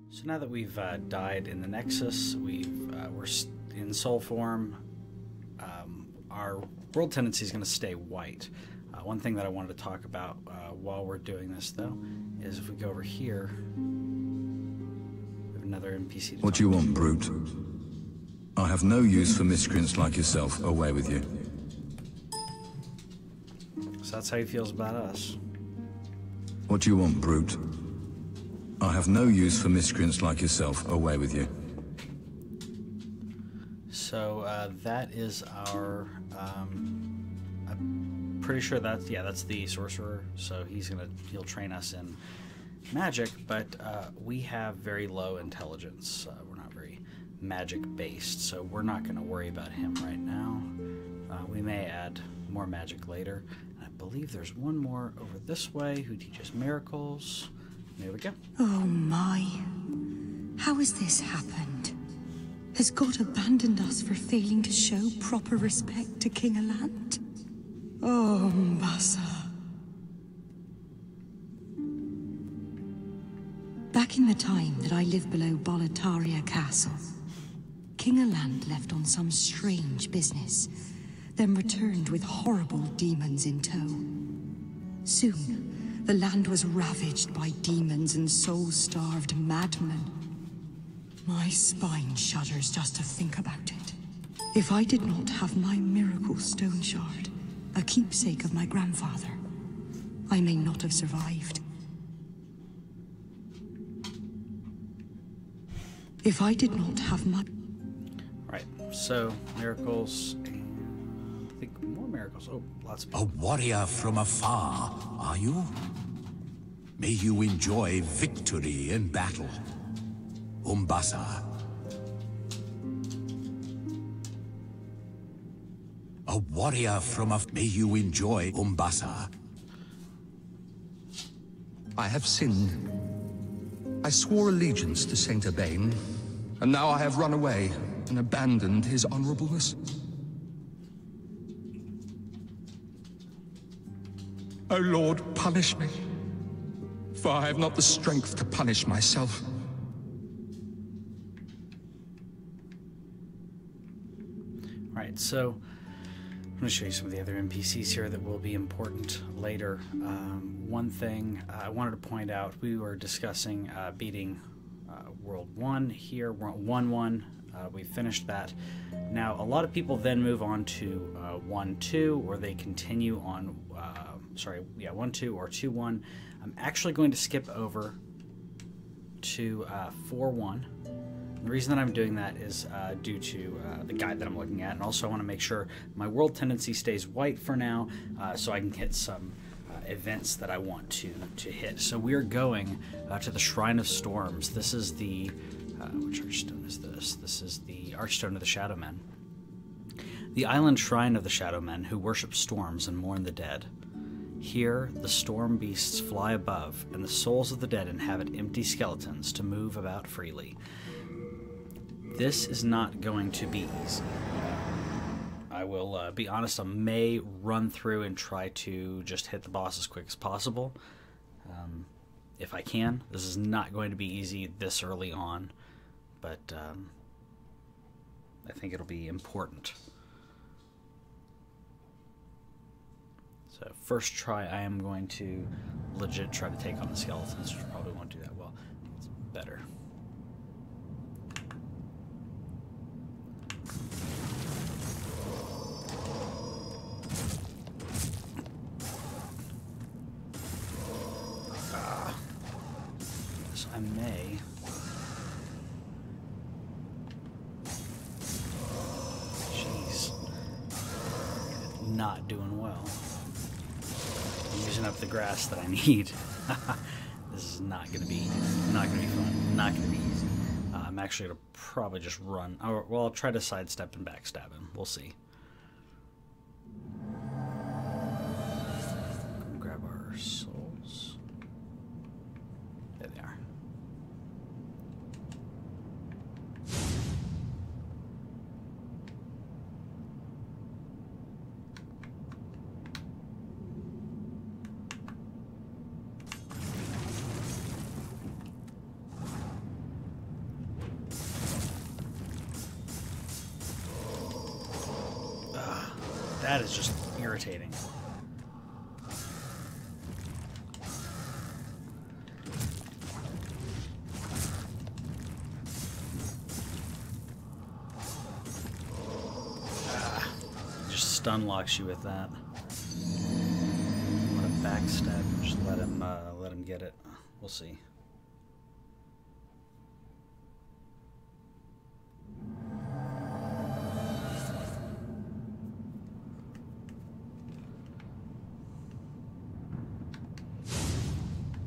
So now that we've died in the Nexus, we're in soul form, our world tendency is going to stay white. One thing that I wanted to talk about while we're doing this, though, is if we go over here, we have another NPC to What do you want, brute? I have no use for miscreants like yourself. Away with you. So that's how he feels about us. What do you want, brute? I have no use for miscreants like yourself. Away with you. So that is our. I'm pretty sure that's the sorcerer. So he'll train us in magic, but we have very low intelligence. We're not very magic based, so we're not going to worry about him right now. We may add more magic later. And I believe there's one more over this way who teaches miracles. There we go. Oh my. How has this happened? Has God abandoned us for failing to show proper respect to King Alant? Oh, Mbasa. Back in the time that I lived below Boletaria Castle, King Alant left on some strange business, then returned with horrible demons in tow. Soon, the land was ravaged by demons and soul-starved madmen. My spine shudders just to think about it. If I did not have my miracle stone shard, a keepsake of my grandfather, I may not have survived. If I did not have my... Right, so miracles, and I think more miracles. Oh, lots of people. A warrior from afar, are you? May you enjoy victory in battle. Umbasa. A warrior from may you enjoy Umbasa. I have sinned. I swore allegiance to Saint Urbain, and now I have run away and abandoned his honorableness. O Lord, punish me, for I have not the strength to punish myself. Alright, so I'm going to show you some of the other NPCs here that will be important later. One thing I wanted to point out, we were discussing beating World 1 here, 1-1. We finished that. Now, a lot of people then move on to 1-2, or they continue on, 1-2 or 2-1. I'm actually going to skip over to 4-1. The reason that I'm doing that is due to the guide that I'm looking at, and also I want to make sure my world tendency stays white for now, so I can hit some events that I want to hit. So we're going to the Shrine of Storms. This is the which Archstone is this? This is the Archstone of the Shadowmen. The island shrine of the Shadowmen, who worship storms and mourn the dead. Here, the storm beasts fly above, and the souls of the dead inhabit empty skeletons to move about freely. This is not going to be easy. I will be honest, I may run through and try to just hit the boss as quick as possible. If I can. This is not going to be easy this early on, but I think it'll be important. So first try, I am going to legit try to take on the skeletons, which probably won't do that well. It's better. I may. Jeez. Not doing well. I'm using up the grass that I need. This is not gonna be fun. Not gonna be easy. I'm actually gonna probably just run. Oh, well, I'll try to sidestep and backstab him. We'll see. Grab our souls. There they are. That is just irritating. Stun locks you with that. What a backstab! Just let him get it. We'll see.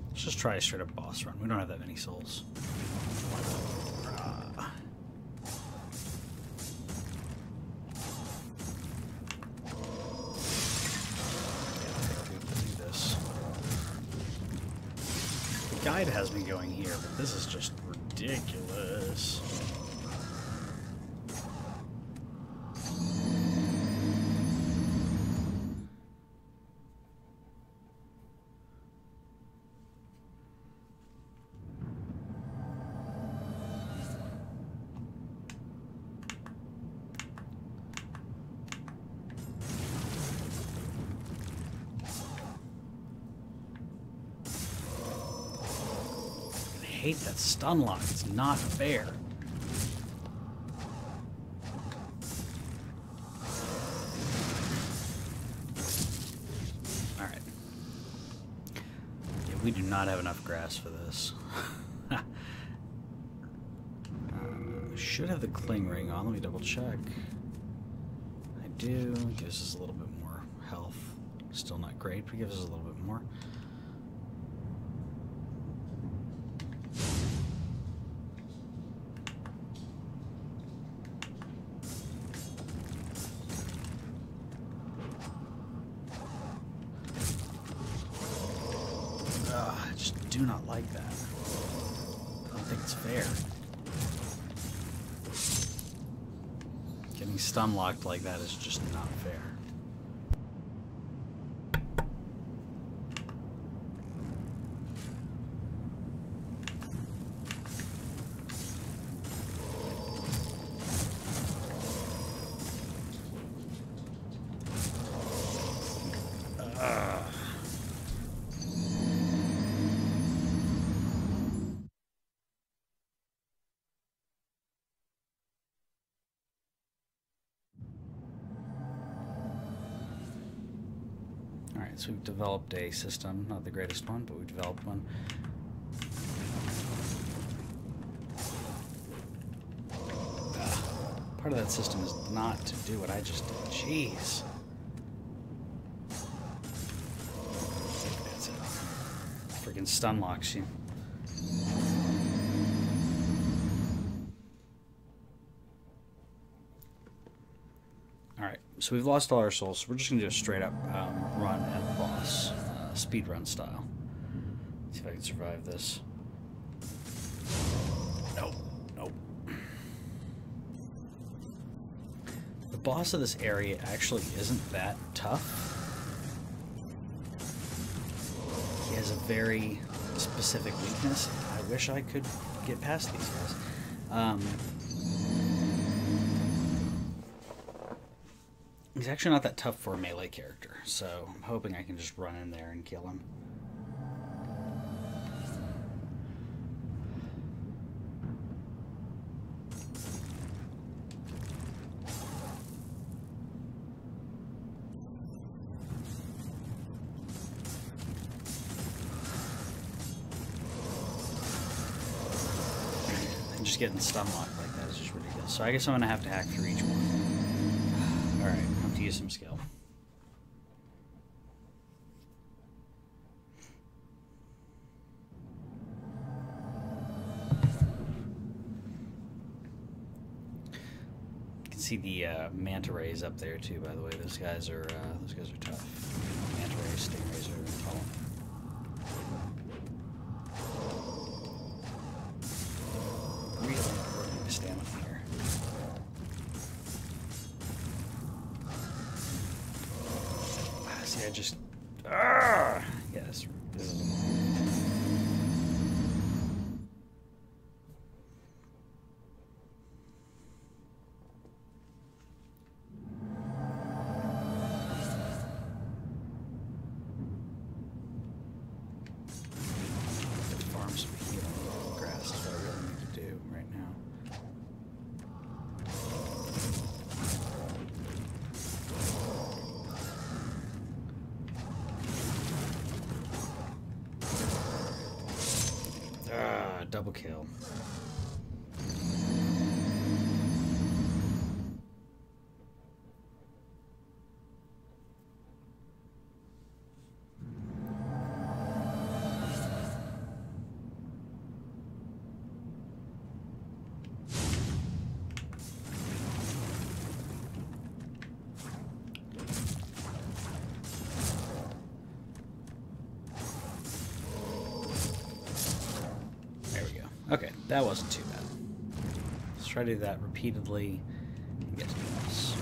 Let's just try a straight up boss run. We don't have that many souls. Guide has me going here, but this is just ridiculous. I hate that stun lock. It's not fair. Alright. Yeah, we do not have enough grass for this. Should have the cling ring on. Let me double check. I do. Gives us a little bit more health. Still not great, but gives us a little bit more. I just do not like that. I don't think it's fair. Getting stun locked like that is just not fair. So we've developed a system, not the greatest one, but we've developed one. Part of that system is not to do what I just did. Jeez. That's it. Freaking stun locks you. So we've lost all our souls, so we're just going to do a straight up run at the boss, speed run style. Let's see if I can survive this. Nope, nope. The boss of this area actually isn't that tough. He has a very specific weakness. I wish I could get past these guys. He's actually not that tough for a melee character, so I'm hoping I can just run in there and kill him. And just getting stun locked like that is just ridiculous. So I guess I'm going to have to hack through each one. Alright, I have to use some skill. You can see the manta rays up there too, by the way. Those guys are tough. Manta rays, stingrays are tall. Really working the stamina here. See, I just... Yes, this is... Double kill. Okay, that wasn't too bad. Let's try to do that repeatedly and get to the boss.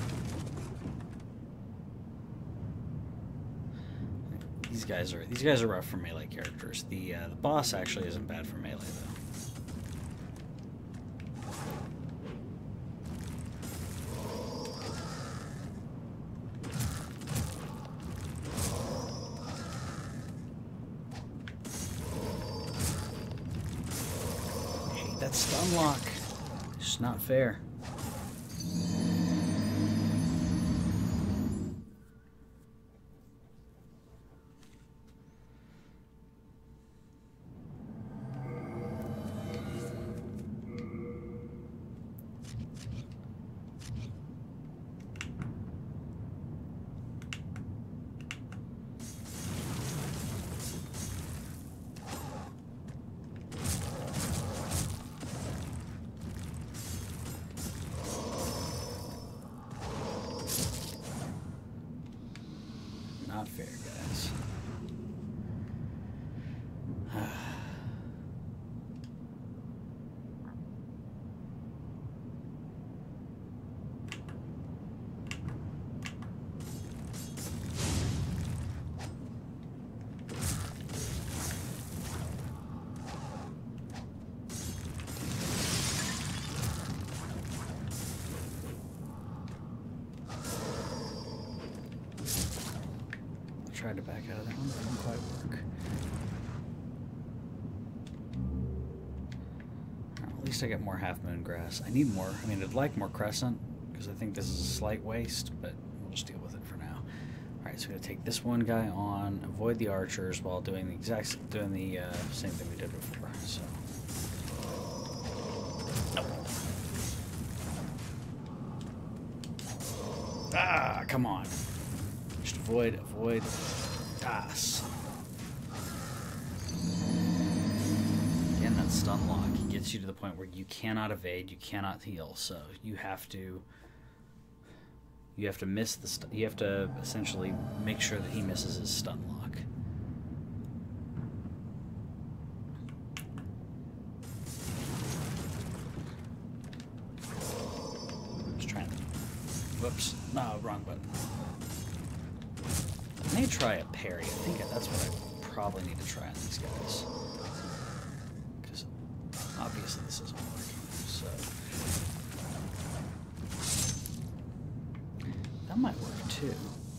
These guys are rough for melee characters. The boss actually isn't bad for melee though. That stun lock. It's not fair. Not fair, guys. Tried to back out of that one, but didn't quite work. Well, at least I get more Half Moon Grass. I need more. I mean, I'd like more Crescent, because I think this is a slight waste, but we'll just deal with it for now. Alright, so we're going to take this one guy on, avoid the archers while doing the same thing we did before. So. Nope. Ah, come on. Just avoid. Yes. Again, that stun lock gets you to the point where you cannot evade, you cannot heal, so you have to miss the you have to essentially make sure that he misses his stun lock. Just trying to. Whoops! No, wrong button. I may try a parry. I think that's what I probably need to try on these guys. Because obviously this isn't working. So that might work too.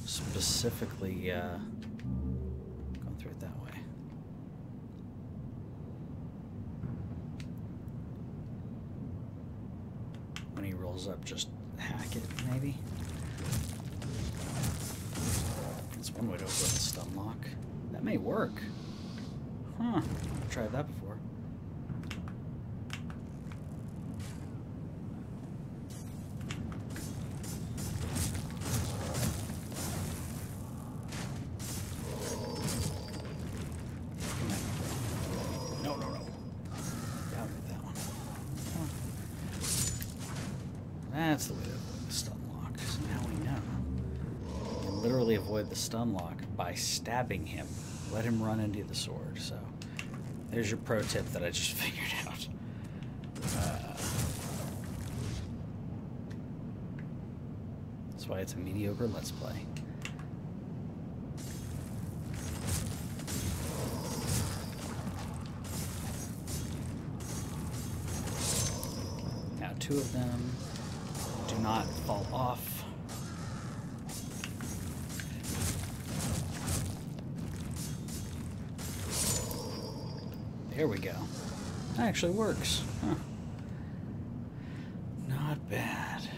Specifically going through it that way. When he rolls up, just hack it maybe. That's one way to avoid the stun lock. That may work. Huh. I've tried that before. No. Down with that one. That's the way to avoid the stun lock. So now we know. Literally avoid the stun lock by stabbing him. Let him run into the sword. So there's your pro tip that I just figured out. That's why it's a mediocre Let's Play. Now 2 of them do not fall off. There we go. That actually works. Huh. Not bad.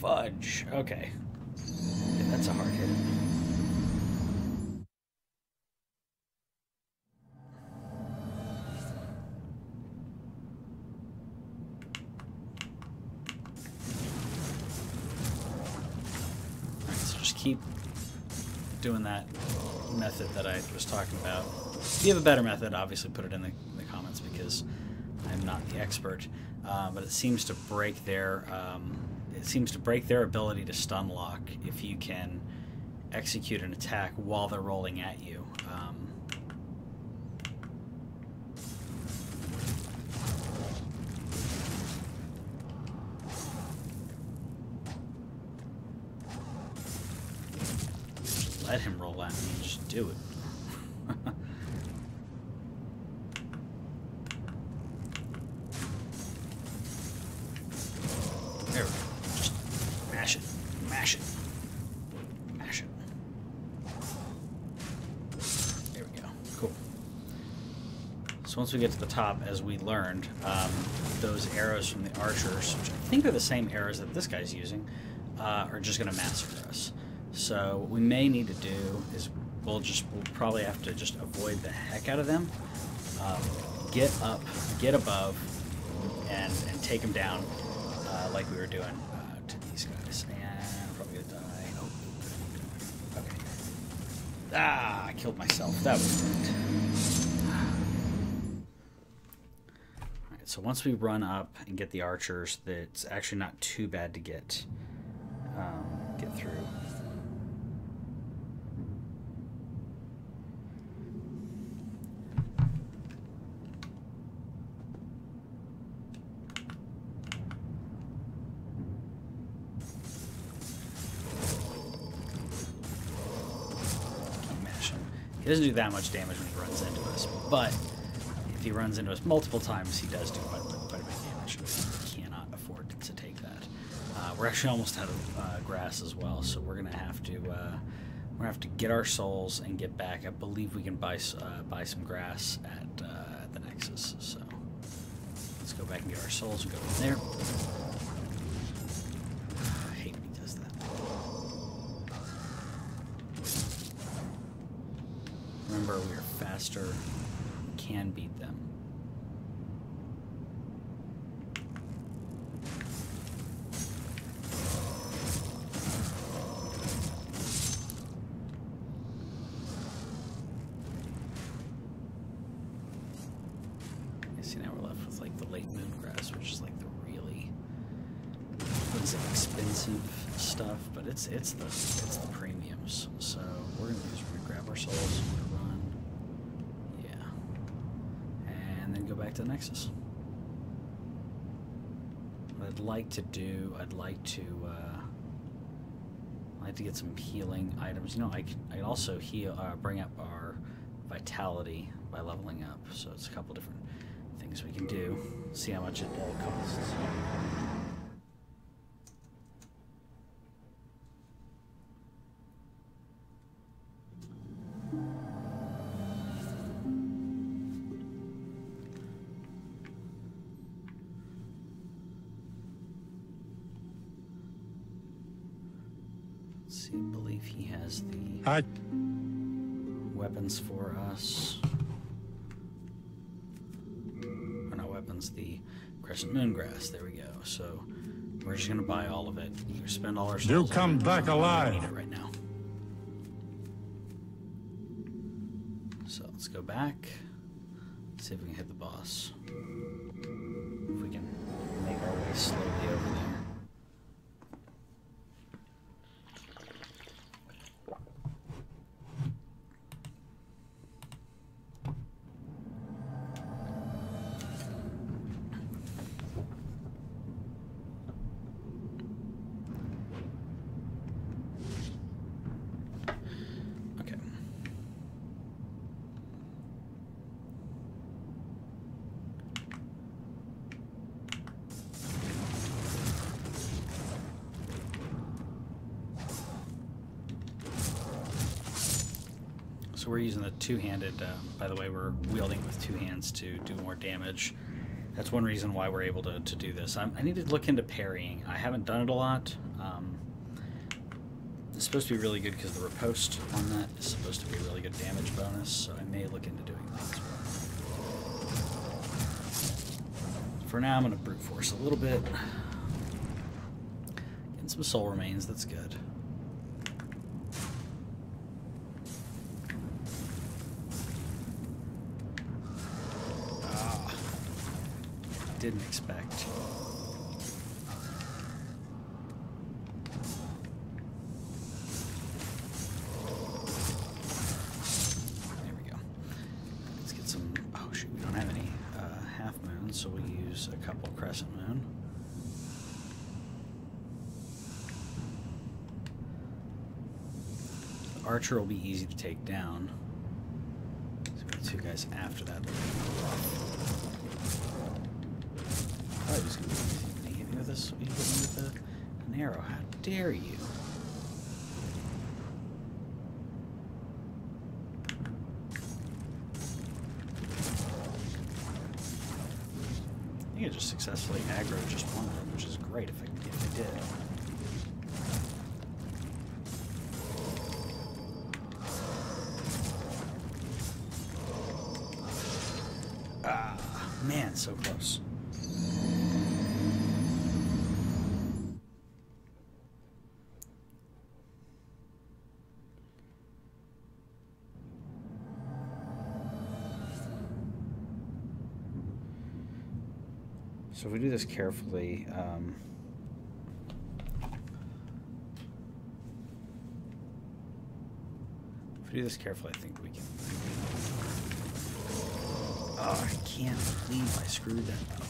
Fudge. Okay. Yeah, that's a hard hit. keep doing that method that I was talking about. If you have a better method, obviously put it in the comments, because I'm not the expert. But it seems to break their ability to stun lock if you can execute an attack while they're rolling at you. Let him roll at me, just do it. There we go. Just mash it. Mash it. Mash it. There we go. Cool. So once we get to the top, as we learned, those arrows from the archers, which I think are the same arrows that this guy's using, are just going to massacre us. So what we may need to do is we'll probably have to just avoid the heck out of them, get up, get above, and take them down like we were doing to these guys. And I'm probably gonna die. Oh. Okay. Ah, I killed myself. That was great. Alright, so once we run up and get the archers, it's actually not too bad to get through. He doesn't do that much damage when he runs into us, but if he runs into us multiple times, he does do quite a bit of damage. We cannot afford to take that. We're actually almost out of grass as well, so we're gonna have to get our souls and get back. I believe we can buy some grass at the Nexus. So let's go back and get our souls and go in there. I hate when he does that. Remember, we are faster. We can beat them. See, now we're left with like the late moon grass, which is like the really expensive stuff, but it's the premiums. So we're gonna grab our souls, we're gonna run, yeah, and then go back to the Nexus. What I'd like to do, I'd like to get some healing items. You know, I can also heal, bring up our vitality by leveling up. So it's a couple different things we can do. See how much it costs. Let's see, I believe he has the weapons for us. The Crescent Moongrass. There we go. So we're just gonna buy all of it. You spend all our souls. You come back alive. We need it right now. So let's go back. Let's see if we can hit the boss. If we can make our way slowly over there. So we're using the two-handed, by the way, we're wielding with two hands to do more damage. That's one reason why we're able to do this. I need to look into parrying. I haven't done it a lot. It's supposed to be really good because the riposte on that is supposed to be a really good damage bonus, so I may look into doing that as well. For now, I'm going to brute force a little bit. Getting some soul remains, that's good. didn't expect. There we go. Let's get some... Oh, shoot, we don't have any half moons, so we'll use a couple crescent moon. The archer will be easy to take down. So we got two guys after that. Oh, he's going to hit me with this. He hit me with an arrow. How dare you? I think I just successfully aggroed just one of them, which is great if I did. Ah, man, so close. So if we do this carefully, I think we can. Oh, I can't believe I screwed that up.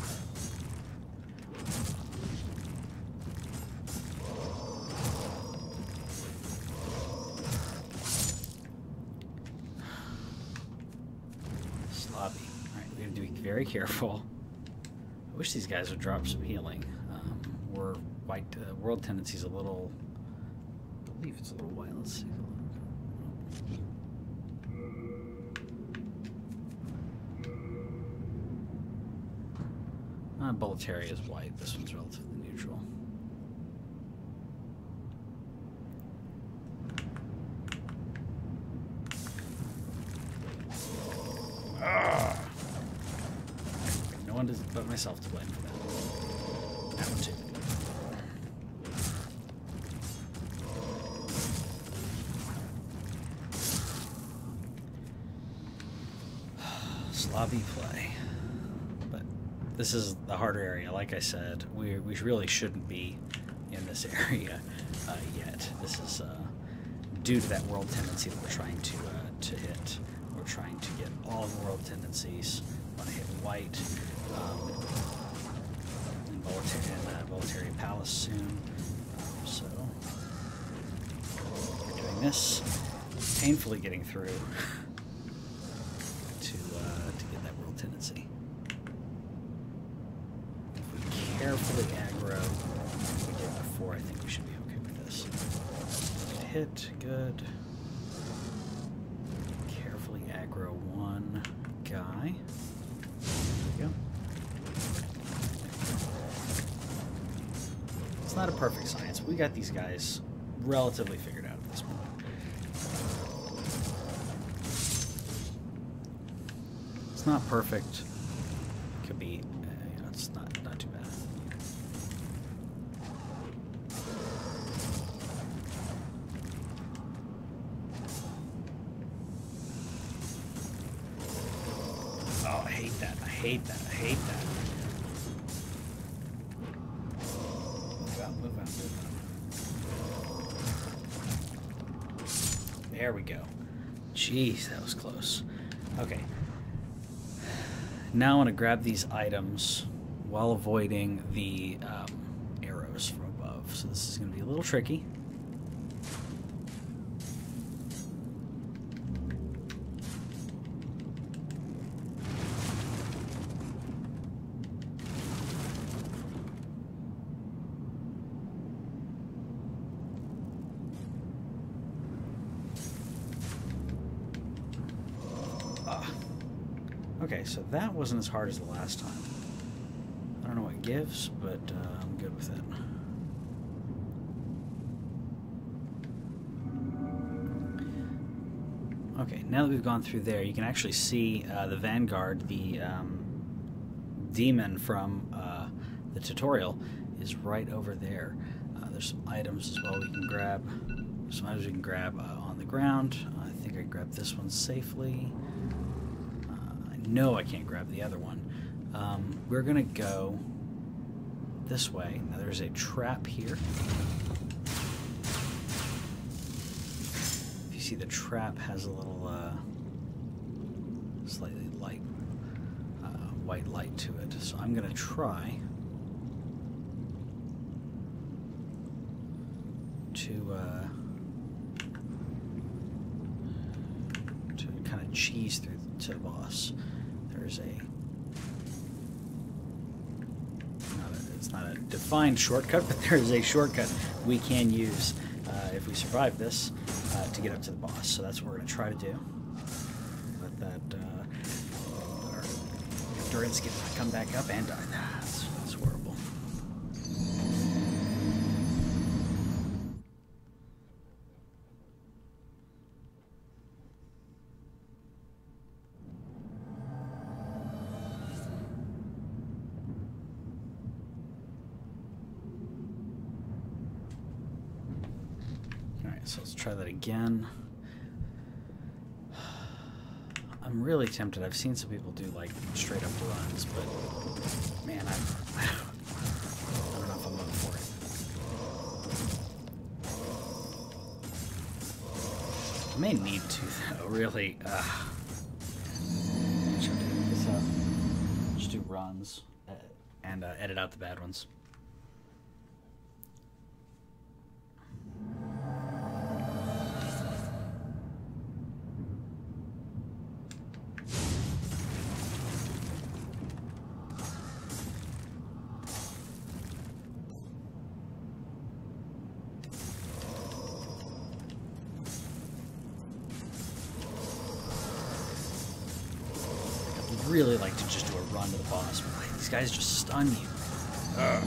Sloppy. All right, we have to be very careful. I wish these guys would drop some healing. We're white. World tendency's a little. I believe it's a little white. Let's see. Boletaria is white. This one's relatively neutral. Ah! No one does but myself to blame for that. That one too. Sloppy play. But this is the harder area. Like I said, we really shouldn't be in this area yet. This is due to that world tendency that we're trying to hit. We're trying to get all the world tendencies. I want to hit white in Boletaria Palace soon. So we're doing this, painfully getting through to get that world tendency. If we carefully aggro like we did before, I think we should be okay with this. Hit, good. Carefully aggro one guy. There we go. It's not a perfect science. We got these guys relatively figured out at this point. It's not perfect. It could be, it's not too bad. Oh, I hate that. I hate that. I hate that. Move out, move out, move out. There we go. Jeez, that was close. Okay. Now I want to grab these items while avoiding the arrows from above. So this is going to be a little tricky. Okay, so that wasn't as hard as the last time. I don't know what it gives, but I'm good with it. Okay, now that we've gone through there, you can actually see the Vanguard, the demon from the tutorial, is right over there. There's some items as well we can grab. Some items we can grab on the ground. I think I grabbed this one safely. No, I can't grab the other one. We're going to go this way. Now there's a trap here. If you see, the trap has a little slightly light white light to it. So I'm going to try to kind of cheese through to the boss. There's it's not a defined shortcut, but there is a shortcut we can use if we survive this to get up to the boss. So that's what we're going to try to do. Let that our endurance come back up and die. That's horrible. So let's try that again. I'm really tempted. I've seen some people do like straight up runs, but man, I don't know if I'm up for it. I may need to though, really. Just do runs and edit out the bad ones. Really like to just do a run to the boss, but like, these guys just stun you. Ugh.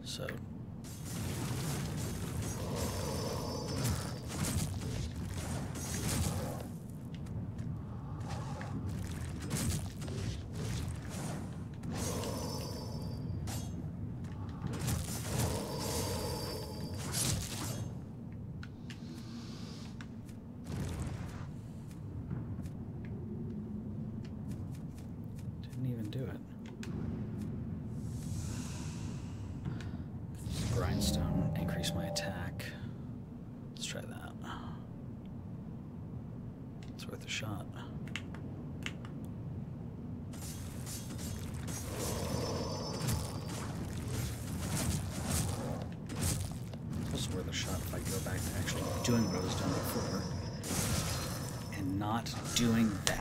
So do it. Grindstone, increase my attack. Let's try that. It's worth a shot. It's worth a shot if I go back to actually doing what I was doing before and not doing that.